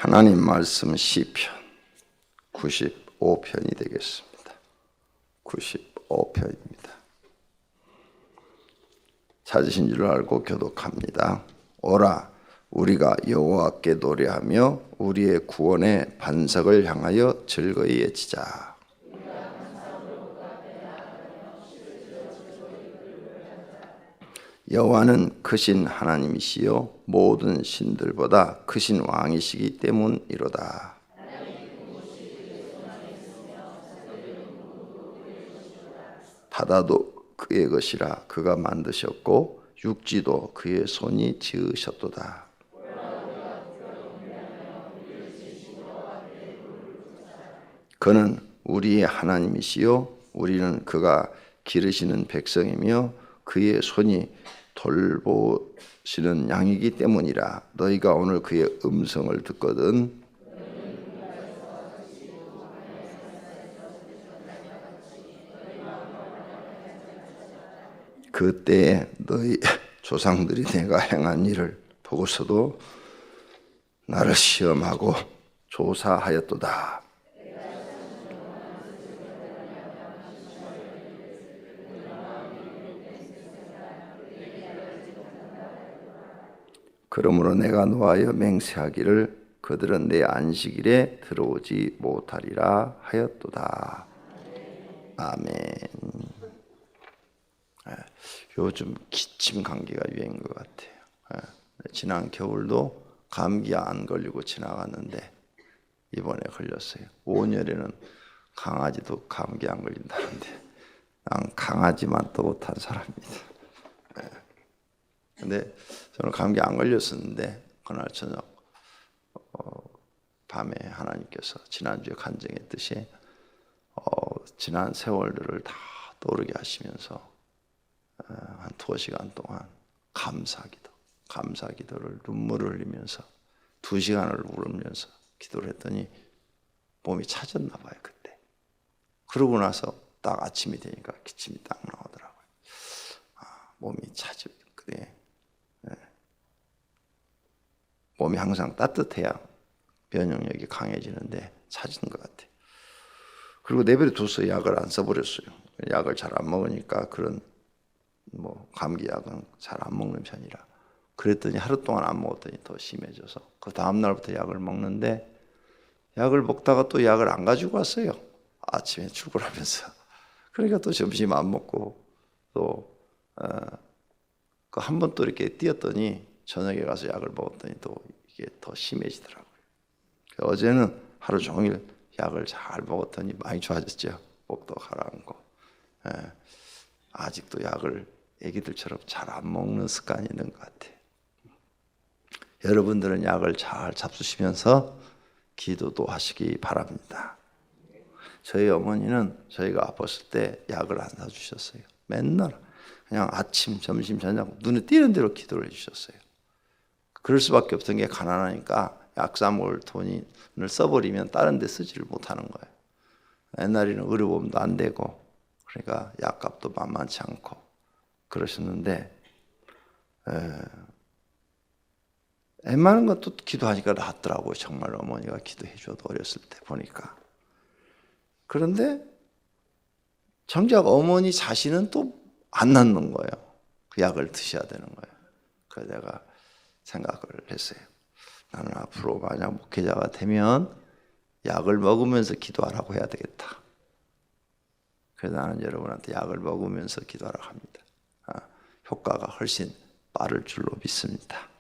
하나님 말씀 시편 95편이 되겠습니다. 95편입니다. 찾으신 줄 알고 교독합니다. 오라, 우리가 여호와께 노래하며 우리의 구원의 반석을 향하여 즐거이 외치자. 여호와는 크신 하나님이시요 모든 신들보다 크신 왕이시기 때문이로다. 바다도 그의 것이라 그가 만드셨고 육지도 그의 손이 지으셨도다. 그는 우리의 하나님이시요 우리는 그가 기르시는 백성이며 그의 손이 돌보시는 양이기 때문이라. 너희가 오늘 그의 음성을 듣거든 그때에 너희 조상들이 내가 행한 일을 보고서도 나를 시험하고 조사하였도다. 그러므로 내가 노하여 맹세하기를 그들은 내 안식일에 들어오지 못하리라 하였도다. 아멘. 요즘 기침 감기가 유행인 것 같아요. 지난 겨울도 감기 안 걸리고 지나갔는데 이번에 걸렸어요. 5월에는 강아지도 감기 안 걸린다는데 난 강아지만 또 못한 사람입니다. 근데 저는 감기 안 걸렸었는데 그날 저녁 밤에 하나님께서 지난주에 간증했듯이 지난 세월들을 다 떠오르게 하시면서 한 2시간 동안 감사 기도를 눈물을 흘리면서 2시간을 울으면서 기도를 했더니 몸이 차졌나 봐요. 그때. 그러고 나서 딱 아침이 되니까 기침이 딱 나오더라고요. 몸이 차지고 그래. 몸이 항상 따뜻해야 면역력이 강해지는데 차진 것 같아요. 그리고 내버려 둬서 약을 안 써버렸어요. 약을 잘 안 먹으니까 그런 감기 약은 잘 안 먹는 편이라. 그랬더니 하루 동안 안 먹었더니 더 심해져서 그 다음 날부터 약을 먹는데 약을 먹다가 또 약을 안 가지고 왔어요. 아침에 출근하면서. 그러니까 또 점심 안 먹고 또 한 번 또 이렇게 뛰었더니 저녁에 가서 약을 먹었더니 또 이게 더 심해지더라고요. 어제는 하루 종일 약을 잘 먹었더니 많이 좋아졌죠. 목도 가라앉고. 아직도 약을 애기들처럼 잘 안 먹는 습관이 있는 것 같아요. 여러분들은 약을 잘 잡수시면서 기도도 하시기 바랍니다. 저희 어머니는 저희가 아팠을 때 약을 안 사주셨어요. 맨날 그냥 아침, 점심, 저녁 눈에 띄는 대로 기도를 해주셨어요. 그럴 수밖에 없던 게 가난하니까 약 사 먹을 돈을 써버리면 다른 데 쓰지를 못하는 거예요. 옛날에는 의료보험도 안 되고 그러니까 약값도 만만치 않고 그러셨는데 웬만한 것도 기도하니까 낫더라고요. 정말 어머니가 기도해 줘도 어렸을 때 보니까. 그런데 정작 어머니 자신은 또 안 낫는 거예요. 그 약을 드셔야 되는 거예요. 그래서 내가 생각을 했어요. 나는 앞으로 만약 목회자가 되면 약을 먹으면서 기도하라고 해야 되겠다. 그래서 나는 여러분한테 약을 먹으면서 기도하라고 합니다. 효과가 훨씬 빠를 줄로 믿습니다.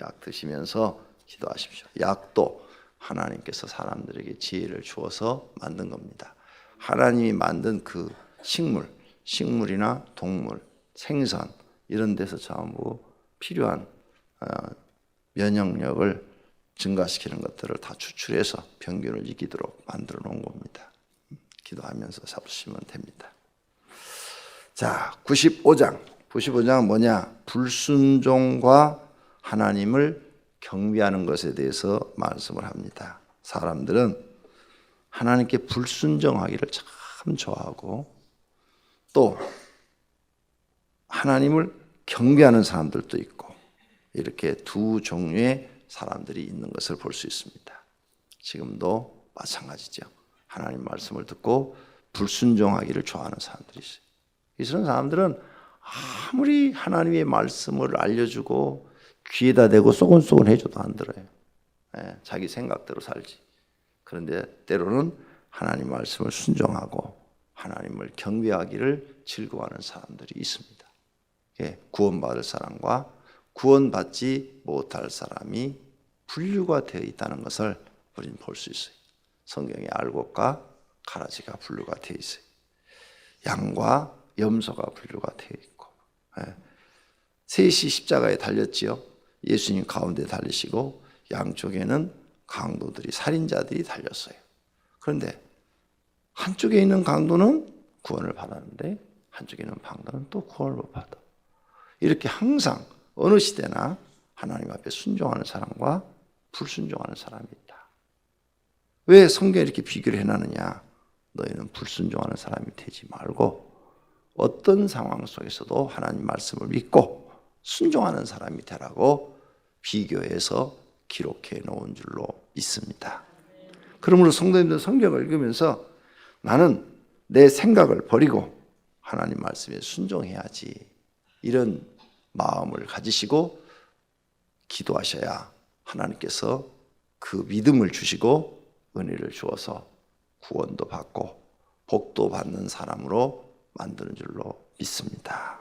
약 드시면서 기도하십시오. 약도 하나님께서 사람들에게 지혜를 주어서 만든 겁니다. 하나님이 만든 그 식물이나 동물, 생선 이런 데서 전부 필요한 면역력을 증가시키는 것들을 다 추출해서 병균을 이기도록 만들어 놓은 겁니다. 기도하면서 잡수시면 됩니다. 자, 95장은 뭐냐? 불순종과 하나님을 경배하는 것에 대해서 말씀을 합니다. 사람들은 하나님께 불순종하기를 참 좋아하고 또 하나님을 경배하는 사람들도 있고 이렇게 두 종류의 사람들이 있는 것을 볼 수 있습니다. 지금도 마찬가지죠. 하나님 말씀을 듣고 불순종하기를 좋아하는 사람들이 있어요. 이런 사람들은 아무리 하나님의 말씀을 알려주고 귀에다 대고 쏘곤쏘곤 해줘도 안 들어요. 자기 생각대로 살지. 그런데 때로는 하나님 말씀을 순종하고 하나님을 경배하기를 즐거워하는 사람들이 있습니다. 구원받을 사람과 구원받지 못할 사람이 분류가 되어 있다는 것을 우리는 볼 수 있어요. 성경에 알곡과 가라지가 분류가 되어 있어요. 양과 염소가 분류가 되어 있고, 셋이 십자가에 달렸지요. 예수님 가운데 달리시고 양쪽에는 강도들이, 살인자들이 달렸어요. 그런데 한쪽에 있는 강도는 구원을 받았는데 한쪽에 있는 강도는 또 구원을 못 받아. 이렇게 항상 어느 시대나 하나님 앞에 순종하는 사람과 불순종하는 사람이 있다. 왜 성경에 이렇게 비교를 해놨느냐? 너희는 불순종하는 사람이 되지 말고 어떤 상황 속에서도 하나님 말씀을 믿고 순종하는 사람이 되라고 비교해서 기록해 놓은 줄로 믿습니다. 그러므로 성도님들 성경을 읽으면서 나는 내 생각을 버리고 하나님 말씀에 순종해야지, 이런 마음을 가지시고 기도하셔야 하나님께서 그 믿음을 주시고 은혜를 주어서 구원도 받고 복도 받는 사람으로 만드는 줄로 믿습니다.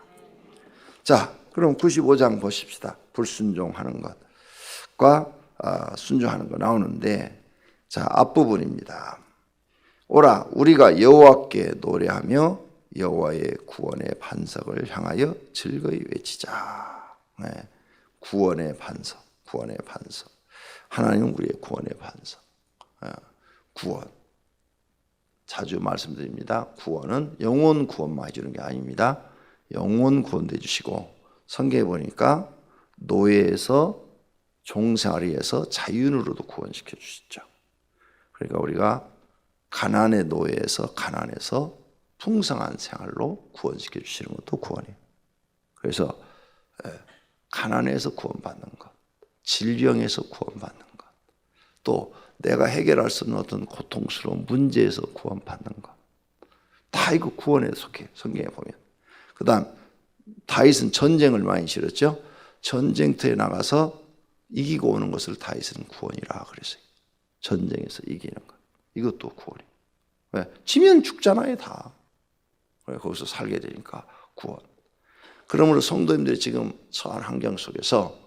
자, 그럼 95장 보십시다. 불순종하는 것과 순종하는 거 나오는데, 자, 앞부분입니다. 오라, 우리가 여호와께 노래하며 여호와의 구원의 반석을 향하여 즐거이 외치자. 구원의 반석, 구원의 반석. 하나님은 우리의 구원의 반석. 구원. 자주 말씀드립니다. 구원은 영혼 구원만 해주는 게 아닙니다. 영혼 구원도 해주시고, 성경에 보니까 노예에서 종생활에서 자유인으로도 구원시켜 주시죠. 그러니까 우리가 가난의 노예에서, 가난에서 풍성한 생활로 구원시켜 주시는 것도 구원이에요. 그래서 가난에서 구원받는 것, 질병에서 구원받는 것, 또 내가 해결할 수 없는 어떤 고통스러운 문제에서 구원받는 것, 다 이거 구원에 속해. 성경에 보면. 그 다음 다윗은 전쟁을 많이 치렀죠. 전쟁터에 나가서 이기고 오는 것을 다윗은 구원이라 그랬어요. 전쟁에서 이기는 것, 이것도 구원이에요. 왜? 지면 죽잖아요, 다. 거기서 살게 되니까 구원. 그러므로 성도님들이 지금 처한 환경 속에서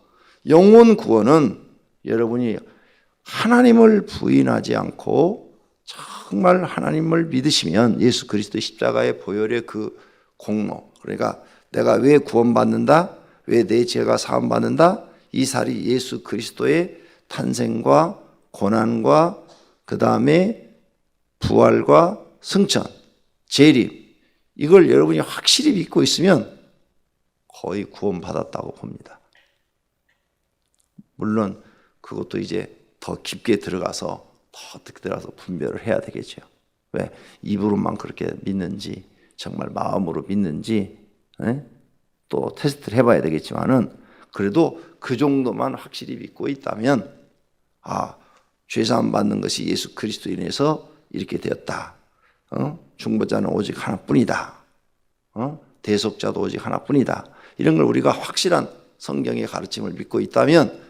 영혼 구원은 여러분이 하나님을 부인하지 않고 정말 하나님을 믿으시면, 예수 그리스도의 십자가의 보혈의 그 공로, 그러니까 내가 왜 구원받는다, 왜 내 죄가 사함받는다, 이 살이 예수 그리스도의 탄생과 고난과 그 다음에 부활과 승천, 재림, 이걸 여러분이 확실히 믿고 있으면 거의 구원받았다고 봅니다. 물론 그것도 이제 더 깊게 들어가서 분별을 해야 되겠죠. 왜? 입으로만 그렇게 믿는지, 정말 마음으로 믿는지, 또 테스트를 해봐야 되겠지만은, 그래도 그 정도만 확실히 믿고 있다면, 죄사함 받는 것이 예수 그리스도 인해서 이렇게 되었다. 중보자는 오직 하나뿐이다. 대속자도 오직 하나뿐이다. 이런 걸 우리가 확실한 성경의 가르침을 믿고 있다면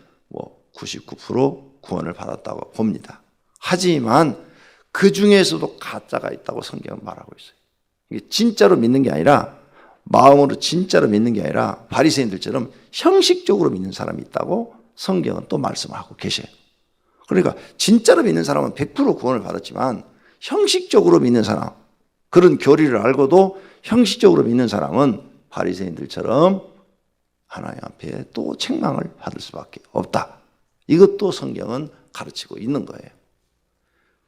99% 구원을 받았다고 봅니다. 하지만 그 중에서도 가짜가 있다고 성경은 말하고 있어요. 이게 진짜로 믿는 게 아니라, 마음으로 진짜로 믿는 게 아니라 바리새인들처럼 형식적으로 믿는 사람이 있다고 성경은 또 말씀하고 계셔요. 그러니까 진짜로 믿는 사람은 100% 구원을 받았지만, 형식적으로 믿는 사람, 그런 교리를 알고도 형식적으로 믿는 사람은 바리새인들처럼 하나님 앞에 또 책망을 받을 수밖에 없다. 이것도 성경은 가르치고 있는 거예요.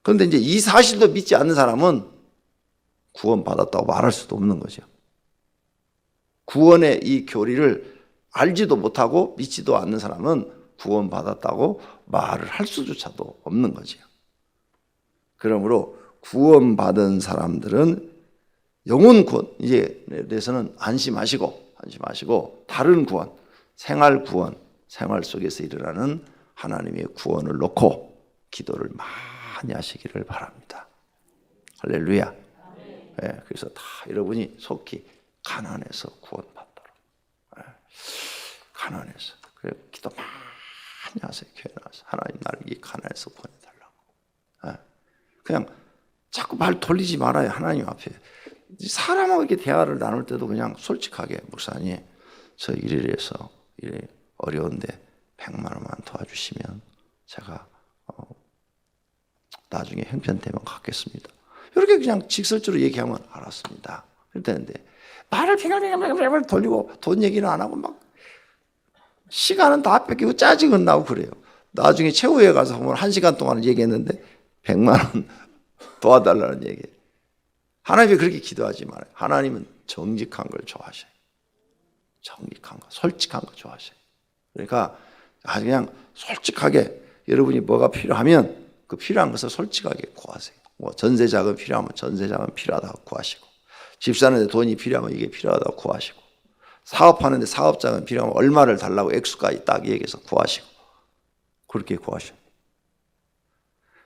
그런데 이제 이 사실도 믿지 않는 사람은 구원받았다고 말할 수도 없는 거죠. 구원의 이 교리를 알지도 못하고 믿지도 않는 사람은 구원받았다고 말을 할 수조차도 없는 거죠. 그러므로 구원받은 사람들은 영혼 구원에 대해서는 안심하시고 다른 구원, 생활 구원, 생활 속에서 일어나는 하나님의 구원을 놓고 기도를 많이 하시기를 바랍니다. 할렐루야. 네, 그래서 다 여러분이 속히 가난해서 구원받도록. 네, 가난해서. 그래 기도 많이 하세요. 교회 나와서 하나님 나를 이 가난해서 구원해달라고. 네, 그냥 자꾸 말 돌리지 말아요. 하나님 앞에. 사람하고 이렇게 대화를 나눌 때도 그냥 솔직하게 목사님 저 이래서 이래 어려운데 100만 원만 도와주시면 제가 나중에 형편되면 갚겠습니다. 이렇게 그냥 직설적으로 얘기하면 알았습니다. 그랬는데 말을 빙글빙글 돌리고 돈 얘기는 안 하고 막 시간은 다 뺏기고 짜증은 나고 그래요. 나중에 최후에 가서 보면 1시간 동안 얘기했는데 100만 원 도와달라는 얘기. 하나님이 그렇게 기도하지 말아요. 하나님은 정직한 걸 좋아하셔요. 정직한 거, 솔직한 거 좋아하셔요. 그러니까 아주 그냥 솔직하게 여러분이 뭐가 필요하면 그 필요한 것을 솔직하게 구하세요. 뭐 전세 자금 필요하면 전세 자금 필요하다고 구하시고, 집 사는데 돈이 필요하면 이게 필요하다고 구하시고, 사업하는데 사업 자금 필요하면 얼마를 달라고 액수까지 딱 얘기해서 구하시고, 그렇게 구하셔요.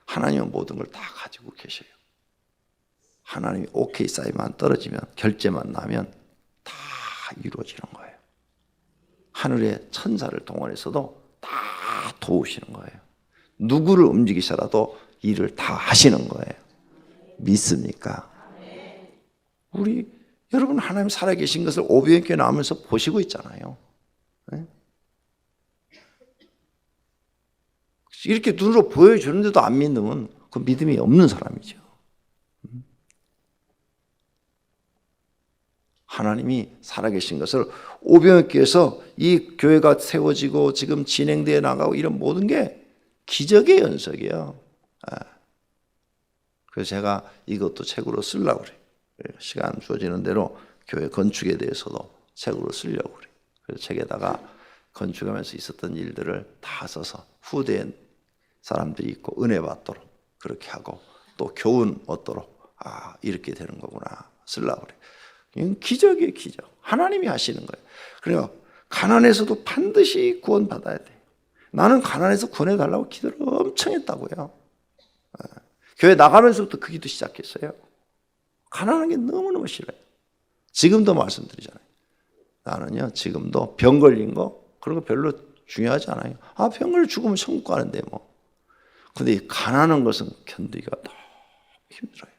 하나님은 모든 걸 다 가지고 계셔요. 하나님이 오케이 사인만 떨어지면, 결제만 나면 다 이루어지는 거예요. 하늘의 천사를 동원해서도 다 도우시는 거예요. 누구를 움직이셔라도 일을 다 하시는 거예요. 믿습니까? 우리 여러분 하나님 살아계신 것을 오병이어교회 나오면서 보시고 있잖아요. 네? 이렇게 눈으로 보여주는데도 안 믿으면 그 믿음이 없는 사람이죠. 하나님이 살아계신 것을 오병이어교회에서 이 교회가 세워지고 지금 진행되어 나가고 이런 모든 게 기적의 연속이에요. 그래서 제가 이것도 책으로 쓰려고 그래요. 시간 주어지는 대로 교회 건축에 대해서도 책으로 쓰려고 그래요. 그래서 책에다가 건축하면서 있었던 일들을 다 써서 후대에 사람들이 있고 은혜 받도록 그렇게 하고 또 교훈 얻도록 이렇게 되는 거구나 쓰려고 그래요. 이건 기적이에요, 기적. 하나님이 하시는 거예요. 그러니까 가난해서도 반드시 구원받아야 돼요. 나는 가난해서 구원해달라고 기도를 엄청 했다고요. 교회 나가면서부터 그 기도 시작했어요. 가난한 게 너무너무 싫어요. 지금도 말씀드리잖아요. 나는요, 지금도 병 걸린 거, 그런 거 별로 중요하지 않아요. 병 걸려 죽으면 천국 가는데 뭐. 근데 이 가난한 것은 견디기가 너무 힘들어요.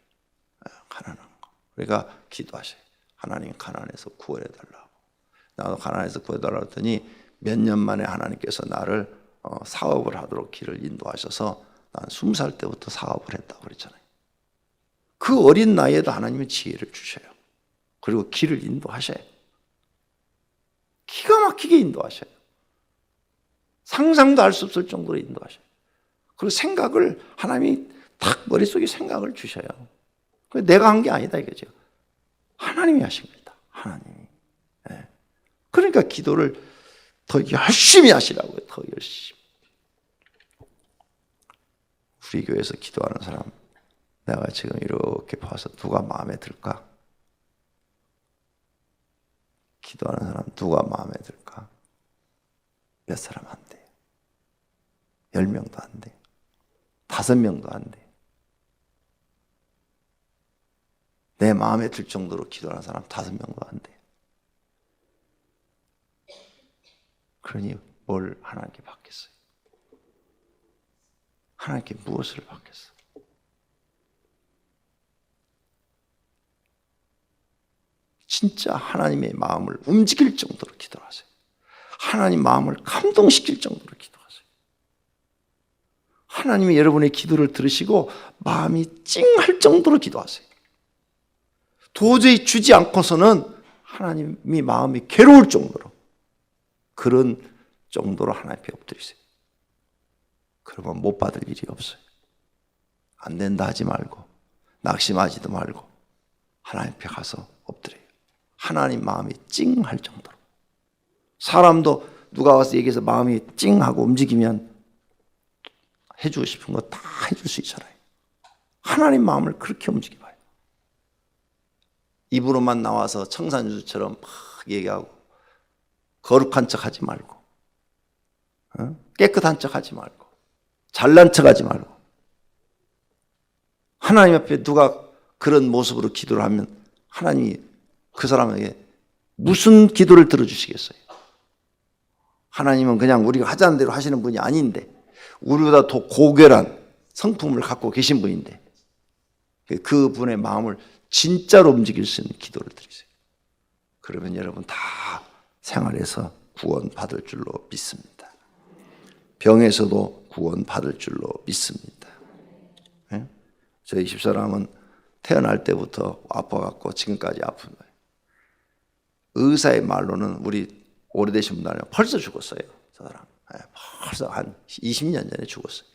가난한 거. 그러니까 기도하셔요. 하나님 가난해서 구원해달라고. 나도 가난해서 구해달라고 했더니 몇 년 만에 하나님께서 나를 사업을 하도록 길을 인도하셔서 난 20살 때부터 사업을 했다고 그랬잖아요. 그 어린 나이에도 하나님은 지혜를 주셔요. 그리고 길을 인도하셔요. 기가 막히게 인도하셔요. 상상도 할 수 없을 정도로 인도하셔요. 그리고 생각을 하나님이 딱 머릿속에 생각을 주셔요. 내가 한 게 아니다 이거죠. 하나님이 하신 겁니다. 하나님이. 네. 그러니까 기도를 더 열심히 하시라고요. 더 열심히. 우리 교회에서 기도하는 사람 내가 지금 이렇게 봐서 누가 마음에 들까? 기도하는 사람 누가 마음에 들까? 몇 사람 안 돼요. 10명도 안 돼요. 5명도 안 돼요. 내 마음에 들 정도로 기도하는 사람 5명도 안 돼요. 그러니 뭘 하나님께 받겠어요? 하나님께 무엇을 받겠어요? 진짜 하나님의 마음을 움직일 정도로 기도하세요. 하나님 마음을 감동시킬 정도로 기도하세요. 하나님이 여러분의 기도를 들으시고 마음이 찡할 정도로 기도하세요. 도저히 주지 않고서는 하나님이 마음이 괴로울 정도로 그런 정도로 하나님 앞에 엎드리세요. 그러면 못 받을 일이 없어요. 안 된다 하지 말고 낙심하지도 말고 하나님 앞에 가서 엎드려요. 하나님 마음이 찡할 정도로. 사람도 누가 와서 얘기해서 마음이 찡하고 움직이면 해주고 싶은 거 다 해줄 수 있잖아요. 하나님 마음을 그렇게 움직여봐요. 입으로만 나와서 청산유수처럼 막 얘기하고 거룩한 척 하지 말고 깨끗한 척하지 말고, 잘난 척하지 말고. 하나님 앞에 누가 그런 모습으로 기도를 하면 하나님이 그 사람에게 무슨 기도를 들어주시겠어요? 하나님은 그냥 우리가 하자는 대로 하시는 분이 아닌데, 우리보다 더 고결한 성품을 갖고 계신 분인데, 그 분의 마음을 진짜로 움직일 수 있는 기도를 드리세요. 그러면 여러분 다 생활에서 구원받을 줄로 믿습니다. 병에서도 구원받을 줄로 믿습니다. 네? 저희 집사람은 태어날 때부터 아파갖고 지금까지 아픈 거예요. 의사의 말로는 우리 오래되신 분들 벌써 죽었어요. 저 사람. 벌써 한 20년 전에 죽었어요.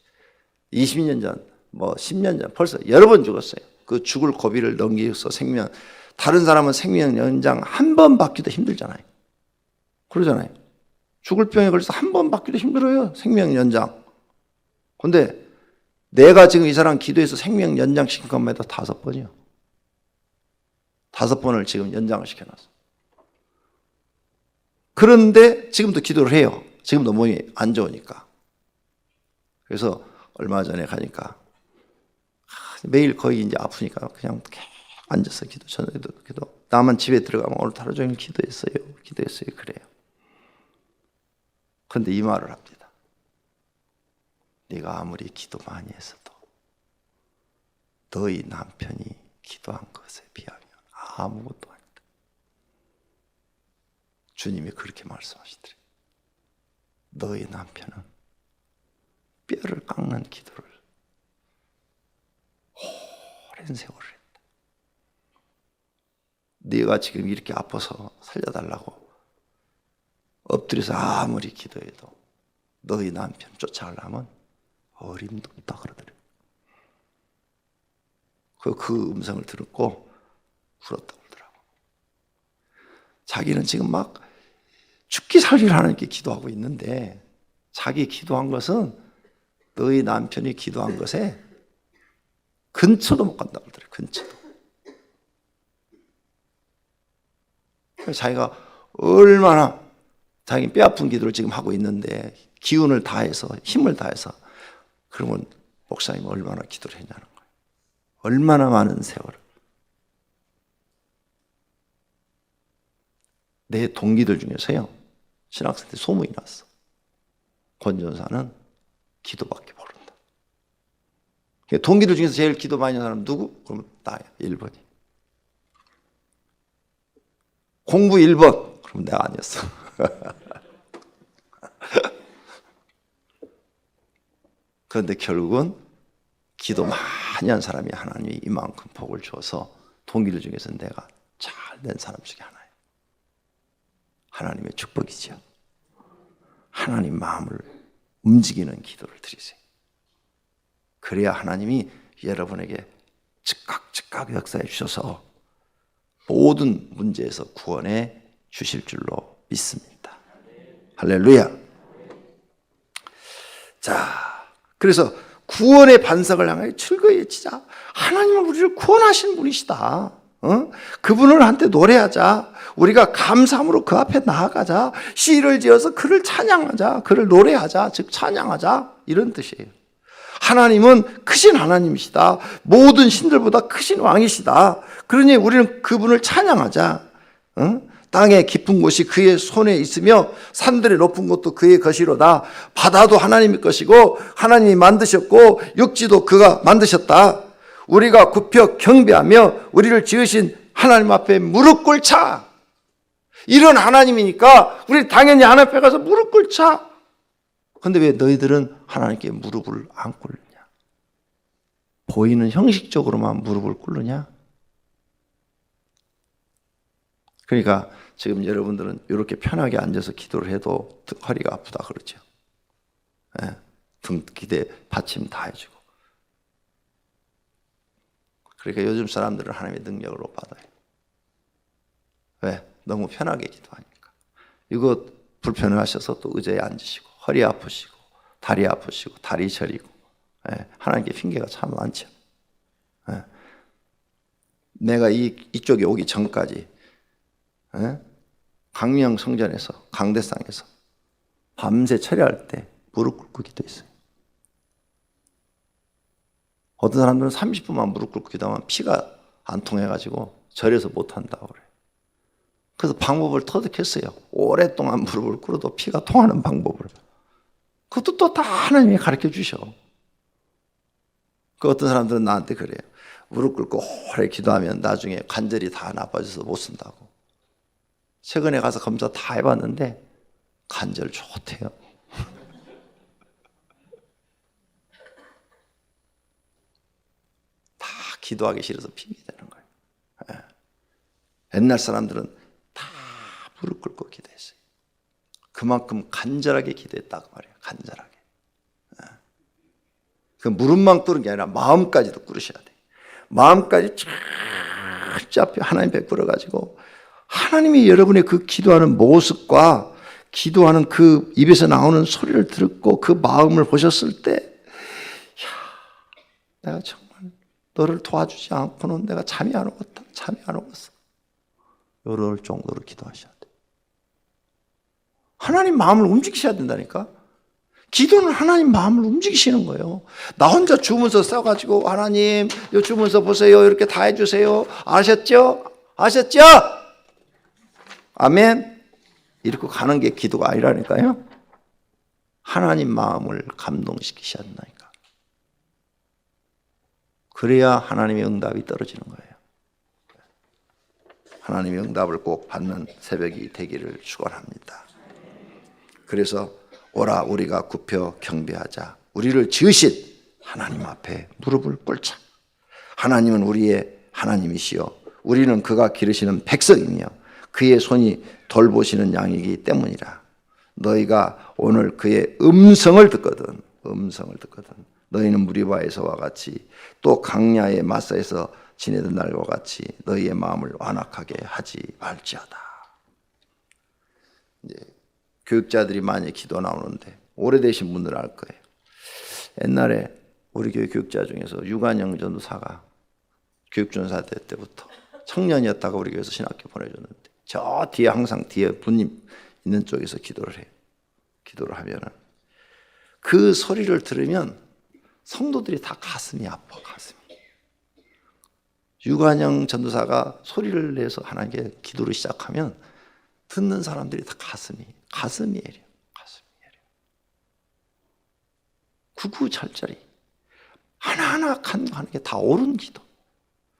20년 전, 10년 전 벌써 여러 번 죽었어요. 그 죽을 고비를 넘기서 생명, 다른 사람은 생명 연장 한 번 받기도 힘들잖아요. 그러잖아요. 죽을 병에 걸려서 한 번 받기도 힘들어요. 생명 연장. 근데 내가 지금 이 사람 기도해서 생명 연장 시킨 것만 해도 5번이요. 5번을 지금 연장을 시켜놨어. 그런데 지금도 기도를 해요. 지금도 몸이 안 좋으니까. 그래서 얼마 전에 가니까 매일 거의 이제 아프니까 그냥 앉아서 기도, 저녁에도 기도. 나만 집에 들어가면 오늘 하루 종일 기도했어요. 그래요. 그런데 이 말을 합니다. 네가 아무리 기도 많이 했어도 너희 남편이 기도한 것에 비하면 아무것도 아니다. 주님이 그렇게 말씀하시더래요. 너희 남편은 뼈를 깎는 기도를 오랜 세월을 했다. 네가 지금 이렇게 아파서 살려달라고 엎드려서 아무리 기도해도 너희 남편 쫓아가려면 어림도 없다 그러더래요. 그 음성을 듣고 울었다고 그러더라고. 자기는 지금 막 죽기 살기를 하나님께 기도하고 있는데 자기 기도한 것은 너희 남편이 기도한 것에 근처도 못 간다고 그러더래요. 근처도. 자기가 얼마나 자기 뼈 아픈 기도를 지금 하고 있는데 기운을 다해서 힘을 다해서 그러면 목사님이 얼마나 기도를 했냐는 거예요. 얼마나 많은 세월을. 내 동기들 중에서요. 신학생 때 소문이 났어. 권전사는 기도밖에 모른다. 동기들 중에서 제일 기도 많이 하는 사람 누구? 그러면 나야. 1번이. 공부 1번. 그럼 내가 아니었어. 그런데 결국은 기도 많이 한 사람이 하나님이 이만큼 복을 줘서 동기들 중에서 내가 잘된 사람 중에 하나예요. 하나님의 축복이죠. 하나님 마음을 움직이는 기도를 드리세요. 그래야 하나님이 여러분에게 즉각 역사해 주셔서 모든 문제에서 구원해 주실 줄로 믿습니다. 할렐루야. 자, 그래서 구원의 반석을 향해 즐거이 외치자. 하나님은 우리를 구원하신 분이시다. 그분을 한테 노래하자. 우리가 감사함으로 그 앞에 나아가자. 시를 지어서 그를 찬양하자. 그를 노래하자. 즉 찬양하자. 이런 뜻이에요. 하나님은 크신 하나님이시다. 모든 신들보다 크신 왕이시다. 그러니 우리는 그분을 찬양하자. 땅의 깊은 곳이 그의 손에 있으며 산들의 높은 곳도 그의 것이로다. 바다도 하나님의 것이고 하나님이 만드셨고 육지도 그가 만드셨다. 우리가 굽혀 경배하며 우리를 지으신 하나님 앞에 무릎 꿇자. 이런 하나님이니까 우리 당연히 하나님 앞에 가서 무릎 꿇자. 그런데 왜 너희들은 하나님께 무릎을 안 꿇느냐? 보이는 형식적으로만 무릎을 꿇느냐? 그러니까 지금 여러분들은 이렇게 편하게 앉아서 기도를 해도 허리가 아프다 그러죠. 네, 등 기대 받침 다 해주고. 그러니까 요즘 사람들은 하나님의 능력을 못 받아요. 왜? 너무 편하게 기도하니까. 이거 불편하셔서 또 의자에 앉으시고 허리 아프시고 다리 아프시고 다리 저리고. 네, 하나님께 핑계가 참 많죠. 네. 내가 이쪽에 오기 전까지 강명 성전에서 강대상에서 밤새 철야할 때 무릎 꿇고 기도했어요. 어떤 사람들은 30분만 무릎 꿇고 기도하면 피가 안 통해가지고 절여서 못한다고 그래요. 그래서 방법을 터득했어요. 오랫동안 무릎을 꿇어도 피가 통하는 방법을. 그것도 또 다 하나님이 가르쳐 주셔. 그 어떤 사람들은 나한테 그래요. 무릎 꿇고 오래 기도하면 나중에 관절이 다 나빠져서 못 쓴다고. 최근에 가서 검사 다 해봤는데 관절 좋대요. 다 기도하기 싫어서 핑계대는 거예요. 옛날 사람들은 다 무릎 꿇고 기도했어요. 그만큼 간절하게 기도했다고 말이에요. 간절하게. 그 무릎만 꿇은 게 아니라 마음까지도 꿇으셔야 돼요. 마음까지 쫙 하나님 베풀어 가지고 하나님이 여러분의 그 기도하는 모습과 기도하는 그 입에서 나오는 소리를 듣고 그 마음을 보셨을 때, 야, 내가 정말 너를 도와주지 않고는 내가 잠이 안 오겠다. 잠이 안 오겠어. 이럴 정도로 기도하셔야 돼요. 하나님 마음을 움직이셔야 된다니까. 기도는 하나님 마음을 움직이시는 거예요. 나 혼자 주문서 써가지고 하나님 이 주문서 보세요 이렇게 다 해주세요. 아셨죠? 아셨죠? 아멘. 이렇게 가는 게 기도가 아니라니까요. 하나님 마음을 감동시키셔야 된다니까. 그래야 하나님의 응답이 떨어지는 거예요. 하나님의 응답을 꼭 받는 새벽이 되기를 축원합니다. 그래서 오라 우리가 굽혀 경배하자. 우리를 지으신 하나님 앞에 무릎을 꿇자. 하나님은 우리의 하나님이시요 우리는 그가 기르시는 백성이며 그의 손이 돌보시는 양이기 때문이라. 너희가 오늘 그의 음성을 듣거든 너희는 무리바에서와 같이 또 강야의 마사에서 지내던 날과 같이 너희의 마음을 완악하게 하지 말지어다. 이제 교육자들이 많이 기도 나오는데 오래되신 분들은 알 거예요. 옛날에 우리 교회 교육자 중에서 유관영 전도사가 교육전사 때부터 청년이었다가 우리 교회에서 신학교 보내줬는데 저 뒤에 항상 뒤에 분님 있는 쪽에서 기도를 해요. 기도를 하면은 그 소리를 들으면 성도들이 다 가슴이 아파. 가슴이. 유관영 전도사가 소리를 내서 하나님께 기도를 시작하면 듣는 사람들이 다 가슴이 애려. 가슴이 애려. 구구절절히 하나하나 하는 게 다 옳은 기도.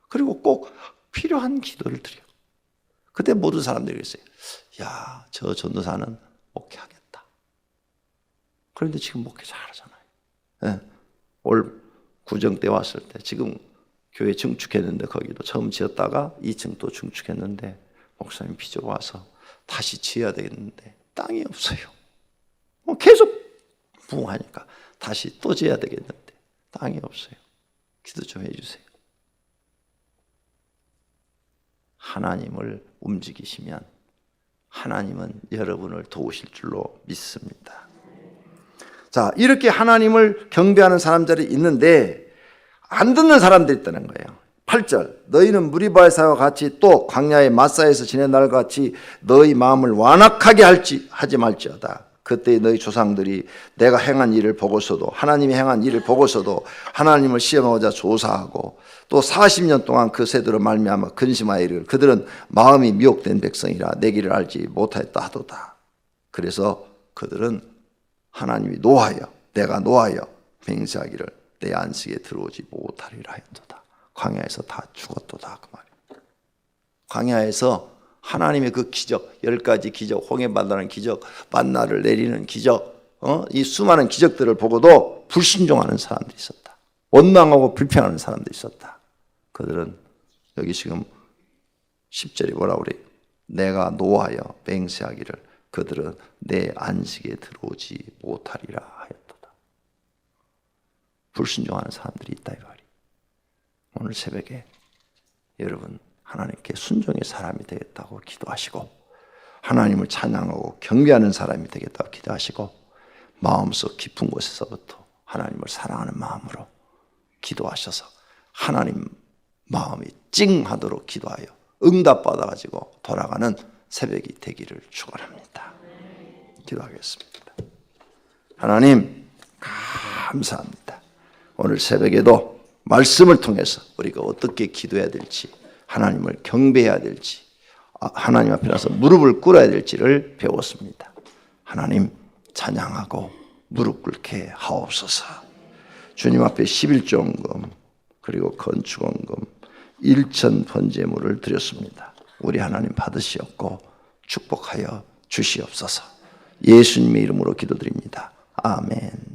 그리고 꼭 필요한 기도를 드려. 그때 모든 사람들이 그랬어요. 야, 저 전도사는 목회하겠다. 그런데 지금 목회 잘하잖아요. 네. 올 구정 때 왔을 때 지금 교회 증축했는데 거기도 처음 지었다가 2층 또 증축했는데 목사님 비전 와서 다시 지어야 되겠는데 땅이 없어요. 계속 부흥하니까 다시 또 지어야 되겠는데 땅이 없어요. 기도 좀 해주세요. 하나님을 움직이시면 하나님은 여러분을 도우실 줄로 믿습니다. 자, 이렇게 하나님을 경배하는 사람들이 있는데 안 듣는 사람들이 있다는 거예요. 8절 너희는 무리바에서와 같이 또 광야의 마사에서 지낸 날과 같이 너희 마음을 완악하게 하지 말지어다. 그때 너희 조상들이 내가 행한 일을 보고서도 하나님이 행한 일을 보고서도 하나님을 시험하고자 조사하고 또 40년 동안 그 세대로 말미암아 근심하여 이르기를 그들은 마음이 미혹된 백성이라 내 길을 알지 못하였다 하도다. 그래서 그들은 하나님이 내가 노하여 맹세하기를 내 안식에 들어오지 못하리라 하였도다. 광야에서 다 죽었도다 그 말이에요. 광야에서 하나님의 그 기적, 10가지 기적, 홍해 바다라는 기적, 만나를 내리는 기적, 이 수많은 기적들을 보고도 불순종하는 사람들이 있었다. 원망하고 불평하는 사람들이 있었다. 그들은 여기 지금 10절이 뭐라고 그래요? 내가 노하여 맹세하기를 그들은 내 안식에 들어오지 못하리라 하였도다. 불순종하는 사람들이 있다 이 말이에요. 오늘 새벽에 여러분 하나님께 순종의 사람이 되겠다고 기도하시고 하나님을 찬양하고 경배하는 사람이 되겠다고 기도하시고 마음속 깊은 곳에서부터 하나님을 사랑하는 마음으로 기도하셔서 하나님 마음이 찡하도록 기도하여 응답받아가지고 돌아가는 새벽이 되기를 축원합니다. 기도하겠습니다. 하나님 감사합니다. 오늘 새벽에도 말씀을 통해서 우리가 어떻게 기도해야 될지, 하나님을 경배해야 될지, 하나님 앞에 나서 무릎을 꿇어야 될지를 배웠습니다. 하나님 찬양하고 무릎 꿇게 하옵소서. 주님 앞에 11조원금 그리고 건축원금 1천 번제물을 드렸습니다. 우리 하나님 받으시옵고 축복하여 주시옵소서. 예수님의 이름으로 기도드립니다. 아멘.